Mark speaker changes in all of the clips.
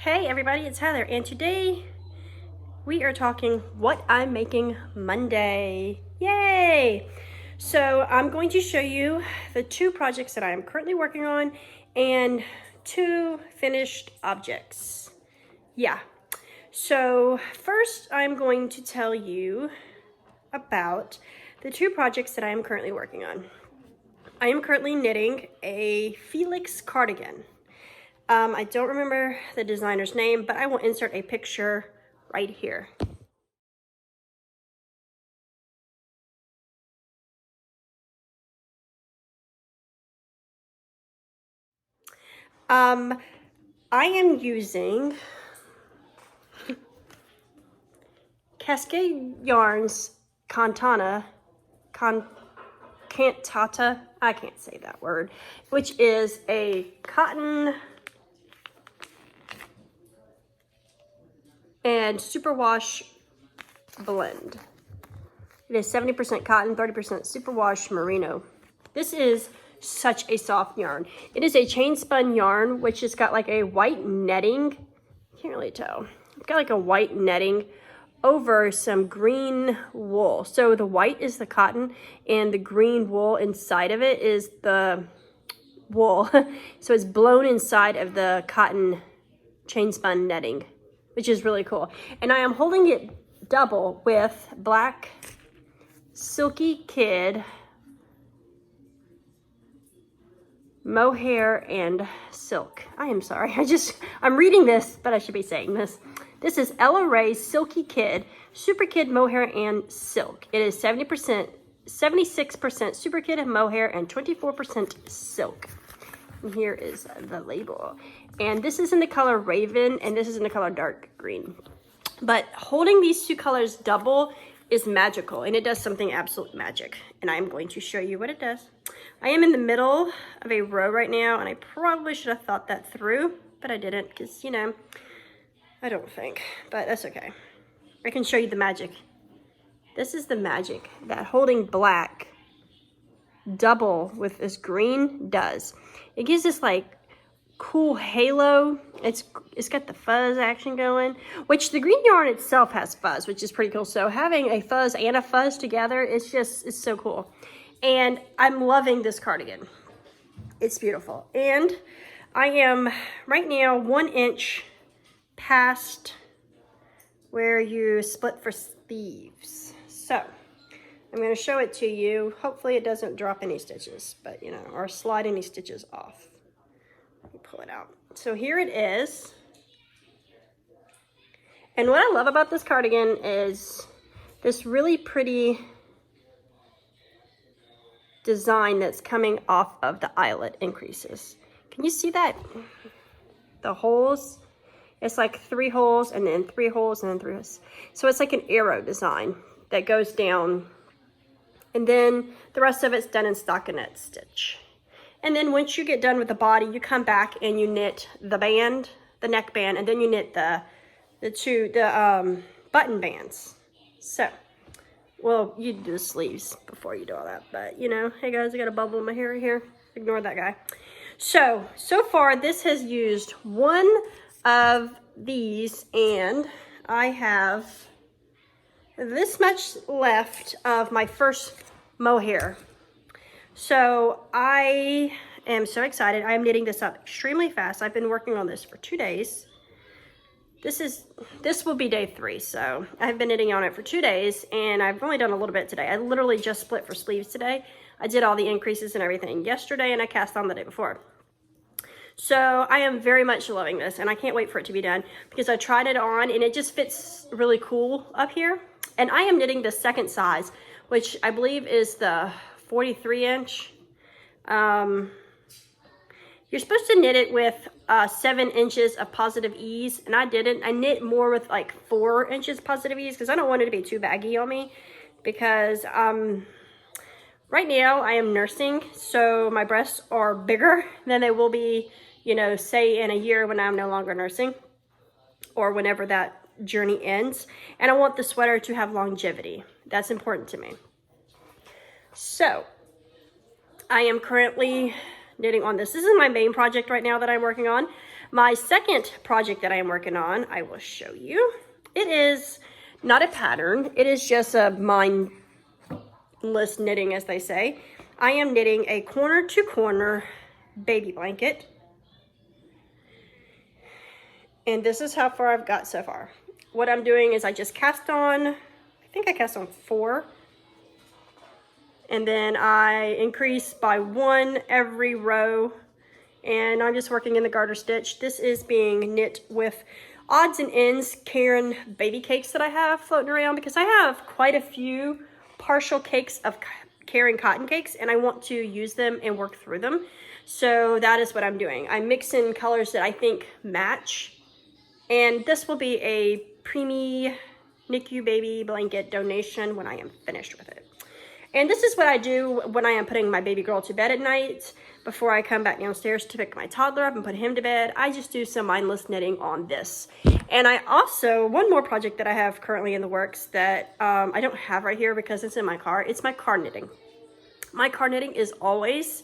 Speaker 1: Hey everybody, it's Heather, and today we are talking what I'm making Monday. Yay! So I'm going to show you the two projects that I am currently working on and two finished objects. Yeah. So first I'm going to tell you about the two projects that I am currently working on. I am currently knitting a Felix cardigan. I don't remember the designer's name, but I will insert a picture right here. I am using Cascade Yarns Cantata, I can't say that word, which is a cotton and superwash blend. It is 70% cotton, 30% superwash merino. This is such a soft yarn. It is a chain spun yarn, which has got like a white netting. Can't really tell. It's got like a white netting over some green wool. So the white is the cotton and the green wool inside of it is the wool. So it's blown inside of the cotton chain spun netting, which is really cool. And I am holding it double with black Silky Kid mohair and silk. I am sorry, I'm reading this, but I should be saying this. This is Ella Rae's Silky Kid, Super Kid mohair and silk. It is 76% Super Kid mohair and 24% silk. And here is the label. And this is in the color Raven, and this is in the color dark green. But holding these two colors double is magical, and it does something absolute magic, and I'm going to show you what it does. I am in the middle of a row right now, and I probably should have thought that through, but I didn't, because, you know, I don't think, but that's okay. I can show you the magic. This is the magic that holding black double with this green does. It gives this like cool halo. It's got the fuzz action going, which the green yarn itself has fuzz, which is pretty cool. So having a fuzz and a fuzz together, it's so cool. And I'm loving this cardigan. It's beautiful. And I am right now 1 inch past where you split for sleeves. So I'm going to show it to you. Hopefully it doesn't drop any stitches, but you know, or slide any stitches off. Let me pull it out. So here it is. And what I love about this cardigan is this really pretty design that's coming off of the eyelet increases. Can you see that? The holes, it's like 3 holes and then 3 holes and then 3 holes. So it's like an arrow design that goes down, and then the rest of it's done in stockinette stitch. And then once you get done with the body, you come back and you knit the band, the neck band, and then you knit the button bands. So, well, you do the sleeves before you do all that, but you know, hey guys, I got a bubble in my hair right here. Ignore that guy. So far this has used one of these, and I have this much left of my first mohair. So I am so excited. I am knitting this up extremely fast. I've been working on this for 2 days. This will be day 3. So I've been knitting on it for 2 days, and I've only done a little bit today. I literally just split for sleeves today. I did all the increases and everything yesterday, and I cast on the day before. So I am very much loving this, and I can't wait for it to be done because I tried it on and it just fits really cool up here. And I am knitting the second size, which I believe is the 43 inch. You're supposed to knit it with 7 inches of positive ease, and I didn't. I knit more with like 4 inches positive ease because I don't want it to be too baggy on me, because right now I am nursing, so my breasts are bigger than they will be, you know, say in a year when I'm no longer nursing, or whenever that journey ends. And I want the sweater to have longevity. That's important to me. So I am currently knitting on this. This is my main project right now that I'm working on. My second project that I am working on, I will show you. It is not a pattern. It is just a mindless knitting, as they say. I am knitting a corner to corner baby blanket. And this is how far I've got so far. What I'm doing is I just cast on, I think I cast on 4. And then I increase by 1 every row. And I'm just working in the garter stitch. This is being knit with odds and ends Caron baby cakes that I have floating around, because I have quite a few partial cakes of Caron cotton cakes and I want to use them and work through them. So that is what I'm doing. I mix in colors that I think match. And this will be a preemie NICU baby blanket donation when I am finished with it. And this is what I do when I am putting my baby girl to bed at night. Before I come back downstairs to pick my toddler up and put him to bed, I just do some mindless knitting on this. And I also, one more project that I have currently in the works that I don't have right here because it's in my car, it's my car knitting. My car knitting is always,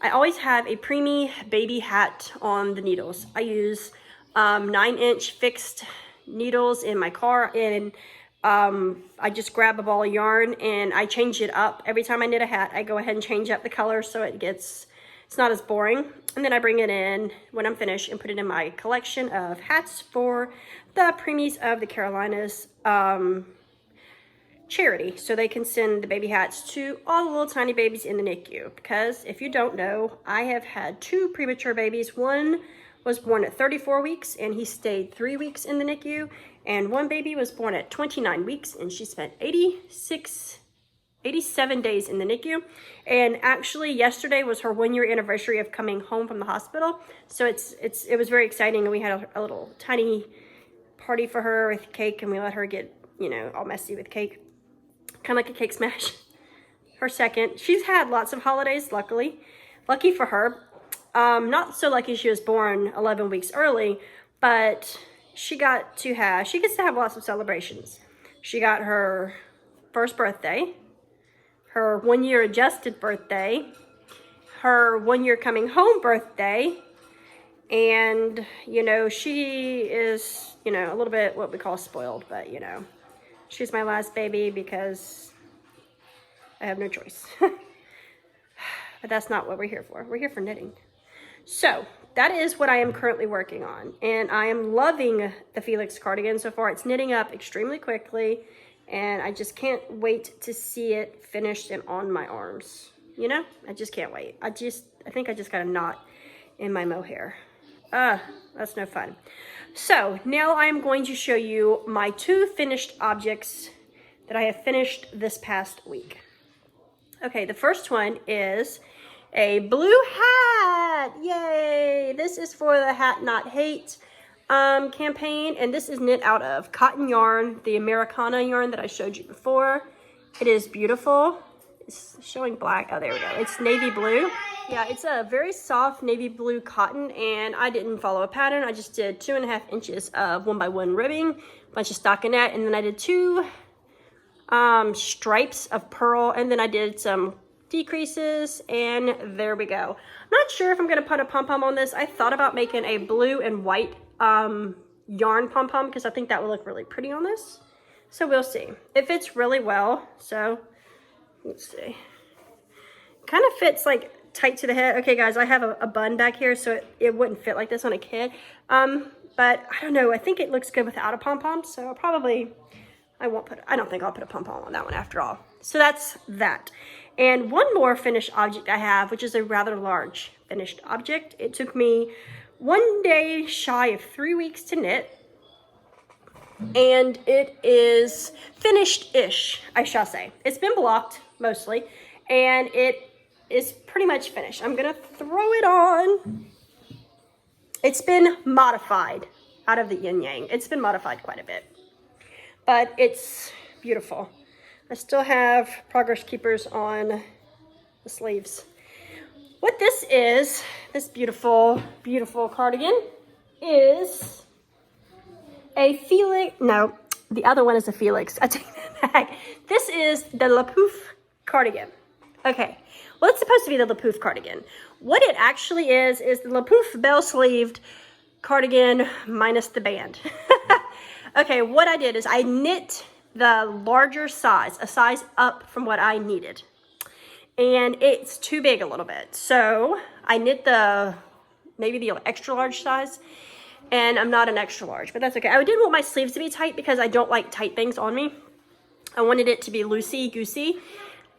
Speaker 1: I always have a preemie baby hat on the needles. I use 9-inch fixed needles in my car, and I just grab a ball of yarn and I change it up. Every time I knit a hat, I go ahead and change up the color so it's not as boring. And then I bring it in when I'm finished and put it in my collection of hats for the preemies of the Carolinas charity, so they can send the baby hats to all the little tiny babies in the NICU. Because if you don't know, I have had 2 premature babies. One was born at 34 weeks and he stayed 3 weeks in the NICU. And one baby was born at 29 weeks and she spent 87 days in the NICU. And actually yesterday was her 1-year anniversary of coming home from the hospital. So it was very exciting, and we had a little tiny party for her with cake, and we let her get, you know, all messy with cake. Kind of like a cake smash. Her second. She's had lots of holidays, luckily. Lucky for her. Not so lucky she was born 11 weeks early, but she gets to have lots of celebrations. She got her first birthday, her 1-year adjusted birthday, her 1-year coming home birthday, and, you know, she is, you know, a little bit what we call spoiled, but, you know, she's my last baby because I have no choice. But that's not what we're here for. We're here for knitting. So that is what I am currently working on, and I am loving the Felix cardigan so far. It's knitting up extremely quickly, and I just can't wait to see it finished and on my arms. You know, I just can't wait. I think I just got a knot in my mohair. That's no fun. So now I'm going to show you my 2 finished objects that I have finished this past week. Okay, the first one is a blue hat. Yay! This is for the Hat Not Hate campaign, and this is knit out of cotton yarn, the Americana yarn that I showed you before. It is beautiful. It's showing black. Oh, there we go. It's navy blue. Yeah, it's a very soft navy blue cotton, and I didn't follow a pattern. I just did 2.5 inches of 1x1 ribbing, a bunch of stockinette, and then I did 2 stripes of pearl, and then I did some decreases, and there we go. I'm not sure if I'm gonna put a pom-pom on this. I thought about making a blue and white yarn pom-pom because I think that would look really pretty on this. So we'll see. It fits really well, so let's see. Kind of fits like tight to the head. Okay guys, I have a bun back here, so it wouldn't fit like this on a kid. But I don't know, I think it looks good without a pom-pom, so I don't think I'll put a pom-pom on that one after all. So that's that. And one more finished object I have, which is a rather large finished object. It took me 1 day shy of 3 weeks to knit. And it is finished-ish, I shall say. It's been blocked, mostly. And it is pretty much finished. I'm going to throw it on. It's been modified out of the yin-yang. It's been modified quite a bit. But it's beautiful. I still have progress keepers on the sleeves. What this is, this beautiful, beautiful cardigan, is a Felix, no, the other one is a Felix. I take that back. This is the Pouf cardigan. Okay, well, it's supposed to be the Pouf cardigan. What it actually is the Pouf bell-sleeved cardigan minus the band. Okay, what I did is I knit the larger size, a size up from what I needed. And it's too big a little bit. So I knit maybe the extra large size, and I'm not an extra large, but that's okay. I didn't want my sleeves to be tight because I don't like tight things on me. I wanted it to be loosey-goosey.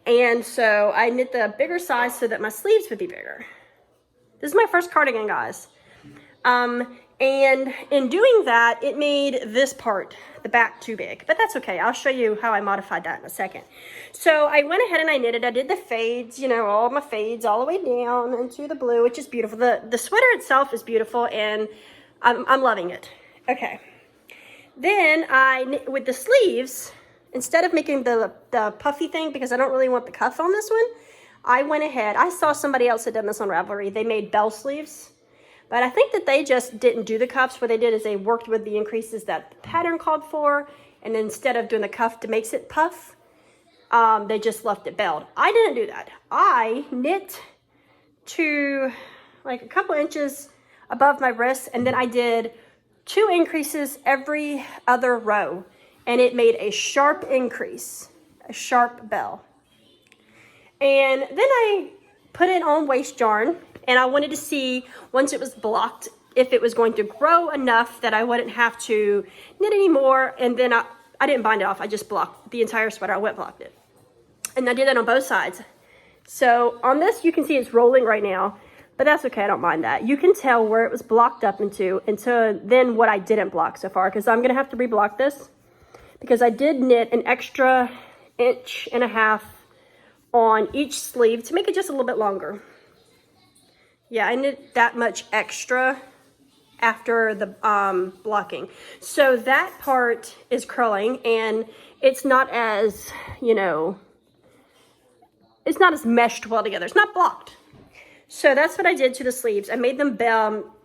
Speaker 1: And so I knit the bigger size so that my sleeves would be bigger. This is my first cardigan, guys. And in doing that, it made this part, the back, too big. But that's okay. I'll show you how I modified that in a second. So I went ahead and I knitted. I did the fades, you know, all my fades all the way down into the blue, which is beautiful. The sweater itself is beautiful, and I'm loving it. Okay. Then with the sleeves, instead of making the puffy thing, because I don't really want the cuff on this one, I went ahead. I saw somebody else had done this on Ravelry. They made bell sleeves. But I think that they just didn't do the cuffs. What they did is they worked with the increases that the pattern called for, and then instead of doing the cuff to make it puff, they just left it belled. I didn't do that. I knit to like a couple inches above my wrist, and then I did 2 increases every other row, and it made a sharp increase, a sharp bell. And then I put it on waste yarn. And I wanted to see, once it was blocked, if it was going to grow enough that I wouldn't have to knit anymore. And then I didn't bind it off. I just blocked the entire sweater. I wet blocked it. And I did that on both sides. So on this, you can see it's rolling right now. But that's okay. I don't mind that. You can tell where it was blocked up into. And so then what I didn't block so far. Because I'm going to have to reblock this. Because I did knit an extra 1.5 inches on each sleeve to make it just a little bit longer. Yeah, I knit that much extra after the blocking. So that part is curling, and it's not as, you know, it's not as meshed well together. It's not blocked. So that's what I did to the sleeves. I made them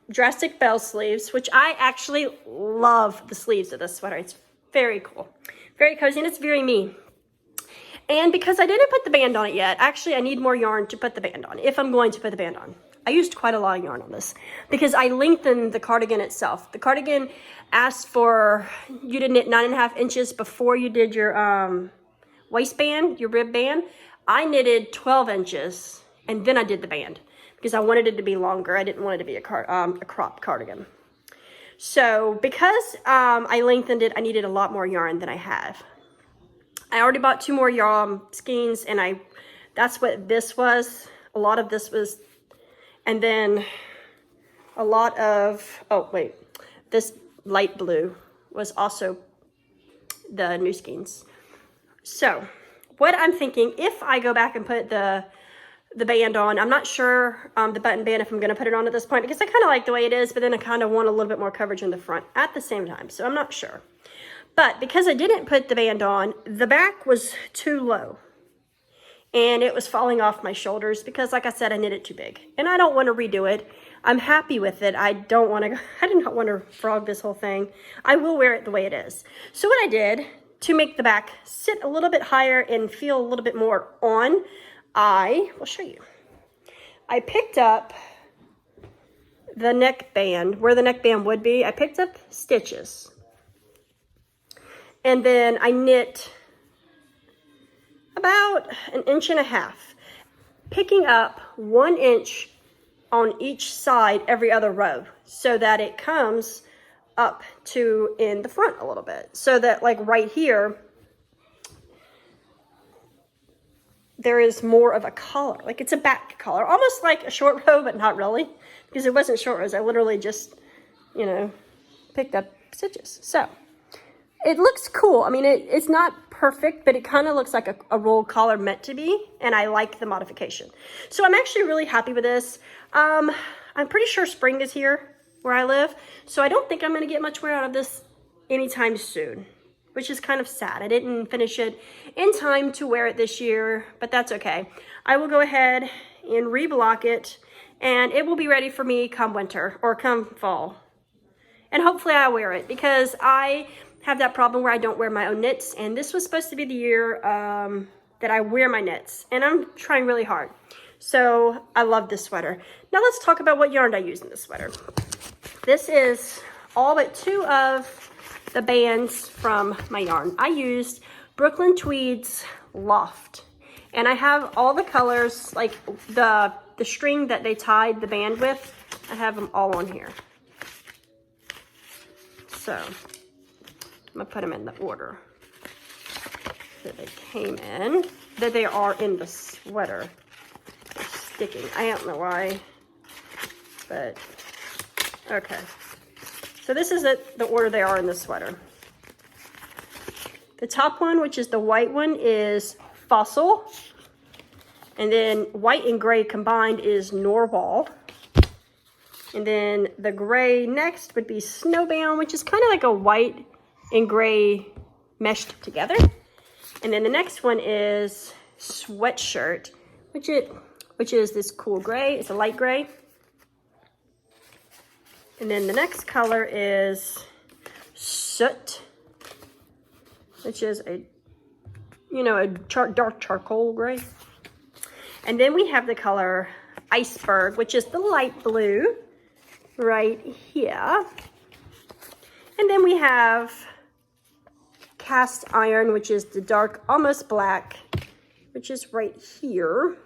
Speaker 1: drastic bell sleeves, which I actually love the sleeves of this sweater. It's very cool, very cozy, and it's very me. And because I didn't put the band on it yet, actually I need more yarn to put the band on, if I'm going to put the band on. I used quite a lot of yarn on this because I lengthened the cardigan itself. The cardigan asked for you to knit 9.5 inches before you did your waistband, your rib band. I knitted 12 inches and then I did the band because I wanted it to be longer. I didn't want it to be a cropped cardigan. So because I lengthened it, I needed a lot more yarn than I have. I already bought 2 more yarn skeins, and that's what this was. A lot of this was. And then a lot of, this light blue was also the new skeins. So what I'm thinking, if I go back and put the band on, I'm not sure the button band if I'm going to put it on at this point, because I kind of like the way it is, but then I kind of want a little bit more coverage in the front at the same time. So I'm not sure. But because I didn't put the band on, the back was too low. And it was falling off my shoulders because, like I said, I knit it too big. And I don't want to redo it. I'm happy with it. I do not want to frog this whole thing. I will wear it the way it is. So what I did to make the back sit a little bit higher and feel a little bit more on, I will show you. I picked up the neckband, where the neckband would be. I picked up stitches. And then I knit about 1.5 inches, picking up 1 inch on each side every other row so that it comes up to in the front a little bit. So that like right here, there is more of a collar, like it's a back collar, almost like a short row, but not really, because it wasn't short rows. I literally just, you know, picked up stitches. So it looks cool. I mean, it's not perfect, but it kind of looks like a roll collar meant to be, and I like the modification. So I'm actually really happy with this. I'm pretty sure spring is here where I live, so I don't think I'm going to get much wear out of this anytime soon, which is kind of sad. I didn't finish it in time to wear it this year, but that's okay. I will go ahead and reblock it, and it will be ready for me come winter or come fall. And hopefully I wear it, because I have that problem where I don't wear my own knits, and this was supposed to be the year that I wear my knits, and I'm trying really hard. So I love this sweater. Now let's talk about what yarn I use in this sweater. This is all but 2 of the bands from my yarn. I used Brooklyn Tweed's Loft, and I have all the colors, like the string that they tied the band with. I have them all on here. So I'm gonna put them in the order that they came in, that they are in the sweater. They're sticking. I don't know why, but okay. So this is the order they are in the sweater. The top one, which is the white one, is Fossil. And then white and gray combined is Norval. And then the gray next would be Snowbound, which is kind of like a white and gray meshed together. And then the next one is Sweatshirt, which is this cool gray. It's a light gray. And then the next color is Soot, which is a dark charcoal gray. And then we have the color Iceberg, which is the light blue right here. And then we have Cast Iron, which is the dark, almost black, which is right here.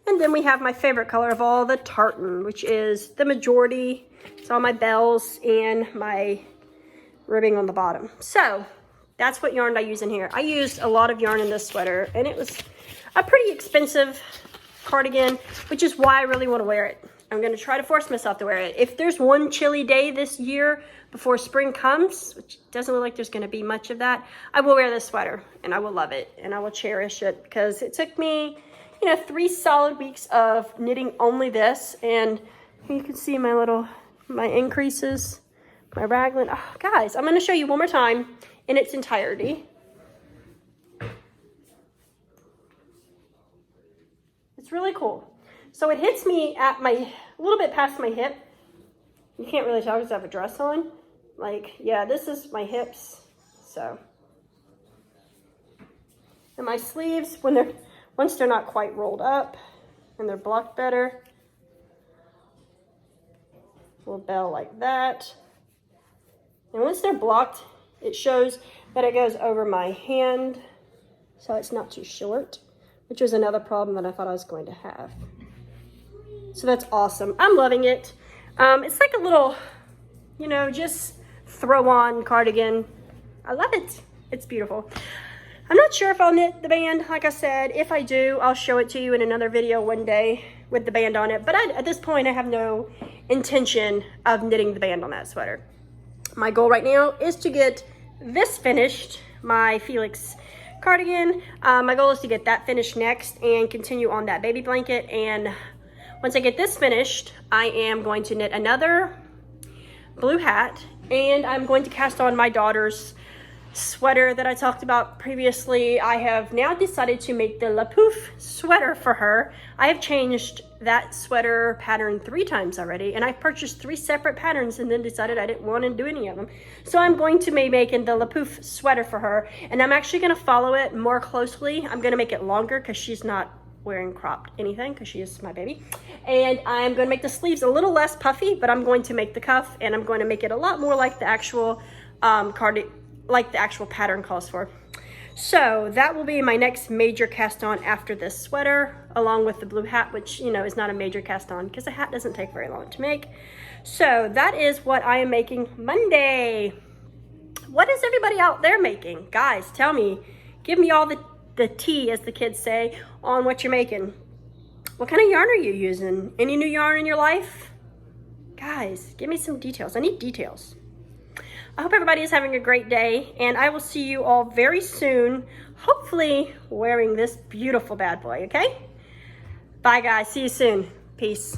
Speaker 1: And then we have my favorite color of all, the Tartan, which is the majority. It's all my bells and my ribbing on the bottom. So that's what yarn I use in here. I used a lot of yarn in this sweater, and it was a pretty expensive cardigan, which is why I really want to wear it. I'm going to try to force myself to wear it. If there's one chilly day this year before spring comes, which doesn't look like there's going to be much of that, I will wear this sweater, and I will love it, and I will cherish it, because it took me, 3 solid weeks of knitting only this, and you can see my increases, my raglan. Oh, guys, I'm going to show you one more time in its entirety. It's really cool. So it hits me at a little bit past my hip. You can't really tell because I have a dress on. Yeah, this is my hips. So, and my sleeves, once they're not quite rolled up and they're blocked better, a little bell like that. And once they're blocked, it shows that it goes over my hand, so it's not too short, which was another problem that I thought I was going to have. So that's awesome. I'm loving it. It's like a little, just throw on cardigan. I love it. It's beautiful. I'm not sure if I'll knit the band. Like I said, if I do, I'll show it to you in another video one day with the band on it. But at this point, I have no intention of knitting the band on that sweater. My goal right now is to get this finished, my Felix cardigan. My goal is to get that finished next and continue on that baby blanket. And once I get this finished, I am going to knit another blue hat, and I'm going to cast on my daughter's sweater that I talked about previously. I have now decided to make the La Pouf sweater for her. I have changed that sweater pattern 3 times already, and I purchased 3 separate patterns and then decided I didn't want to do any of them. So I'm going to be making the La Pouf sweater for her, and I'm actually going to follow it more closely. I'm going to make it longer because she's not wearing cropped anything because she is my baby. And I'm going to make the sleeves a little less puffy, but I'm going to make the cuff, and I'm going to make it a lot more like the actual like the actual pattern calls for. So that will be my next major cast on after this sweater, along with the blue hat, which is not a major cast on because a hat doesn't take very long to make. So that is what I am making Monday. What is everybody out there making? Guys, tell me, give me all the tea, as the kids say, on what you're making. What kind of yarn are you using? Any new yarn in your life? Guys, give me some details. I need details. I hope everybody is having a great day, and I will see you all very soon, hopefully wearing this beautiful bad boy, okay? Bye, guys. See you soon. Peace.